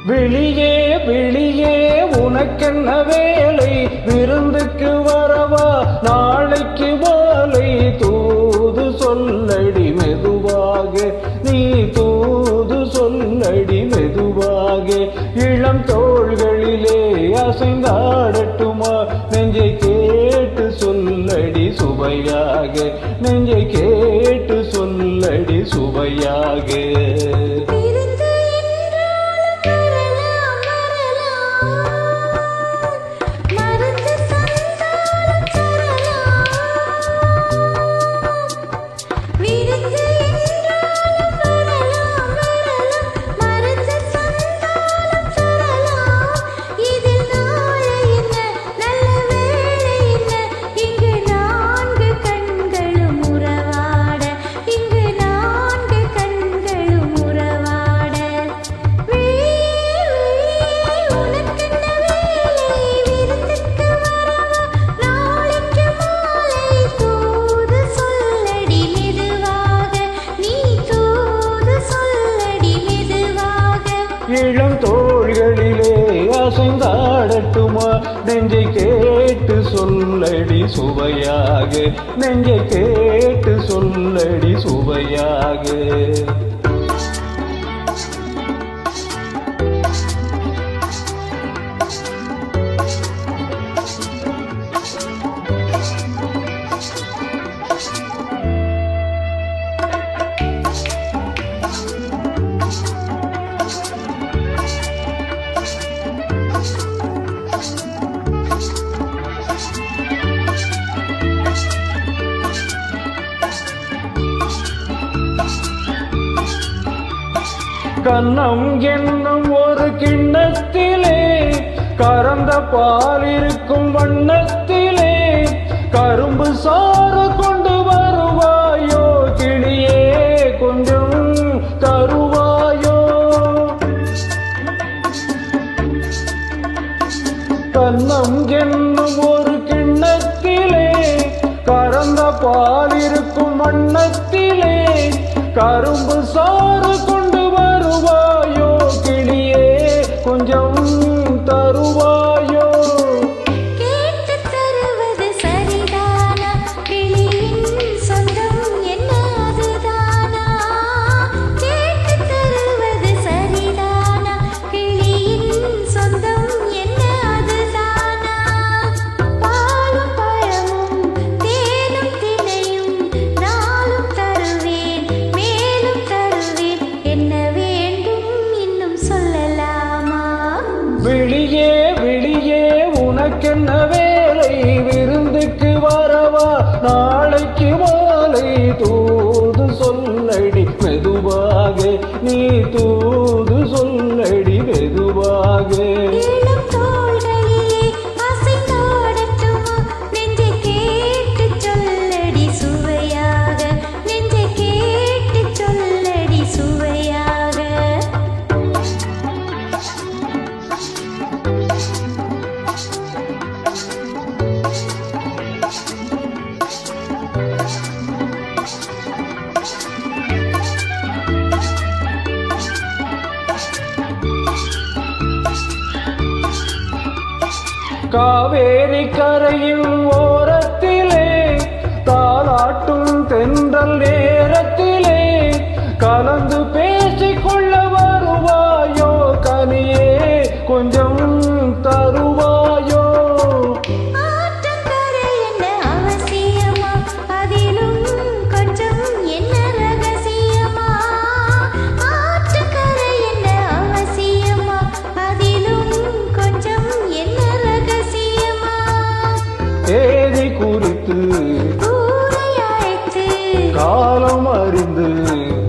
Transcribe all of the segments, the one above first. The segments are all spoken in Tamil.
வெளியே வெளியே உனக்கென்ன வேலை, விருந்துக்கு வரவா நாளைக்கு மாலை, தூது சொல்லடி மெதுவாக, நீ தூது சொல்லடி மெதுவாக, இளம் தோள்களிலே அசைந்தாடட்டுமா, நெஞ்சை கேட்டு சொல்லடி சுவையாக, நெஞ்சை கேட்டு சொல்லடி சுவையாக. இளம் தோள்களிலே அசைந்தாடட்டுமா, நெஞ்சை கேட்டு சொல்லடி சுவையாக, நெஞ்சை கேட்டு சொல்லடி சுவையாக. கன்னம் என்னும் ஒரு கிண்ணத்திலே கறந்த பால் இருக்கும் வண்ணத்திலே, கரும்பு சாறு கொண்டு வருவாயோ கிளியே, கொஞ்சம் தருவாயோ. கன்னம் என்னும் ஒரு கிண்ணத்திலே கறந்த பால் இருக்கும் வண்ணத்திலே, கரும்பு சாறு கொண்டு வருவாயோ கிளியே, கொஞ்சம் தருவாயோ. கேட்டு தருவது சரிதானா, கிளியின் சொந்தம் என்ன அதுதானா, கேட்டு தருவது சரிதானா, கிளியின் சொந்தம் என்ன அதுதானா. பாலும் பழமும் தேனும் தினையும் நாளும் தருவேன், மேலும் தருவேன், என்ன வேண்டும் இன்னும் சொல்லலாமா. வெளியே வெளியே உனக்கென்ன வேலை, விருந்துக்கு வரவா நாளைக்கு மாலை, தூது சொல்லடி மெதுவாக, நீ தூது சொல்லடி மெதுவாக. இளம் தோள்களிலே அசைந்தாடட்டுமா, நெஞ்சை கேட்டு சொல்லடி சுவையாக, நெஞ்சை கேட்டு சொல்லடி சுவையாக. காவேரி கரையின் ஓரத்திலே தாலாட்டும் தென்றல் நேரத்திலே, கலந்து பேசிக்கொள்ள வருவாயோ கனியே, கொஞ்சம் தருவாயோ. ஆற்றங்கரை என்ன அவசியமா, அதிலும் கொஞ்சம் என்ன ரகசியமா, ஆற்றங்கரை என்ன அவசியமா, அதிலும் கொஞ்சம் என்ன ரகசியமா. தேதி குறித்து ஊரை அழைத்து காலம் அறிந்து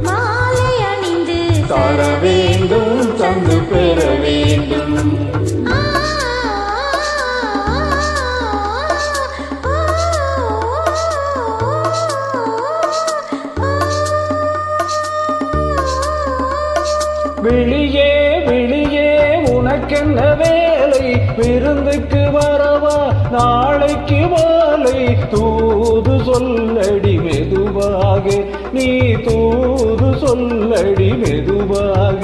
மாலை அணிந்து தர வேண்டும், தந்து பெற வேண்டும். ஆ, வெளியே வெளியே உனக்கென்ன வேலை, விருந்துக்கு வரவா நாளைக்கு மாலை தூது சொல்லடி மெதுவாக, நீ தூது சொல்லடி மெதுவாக.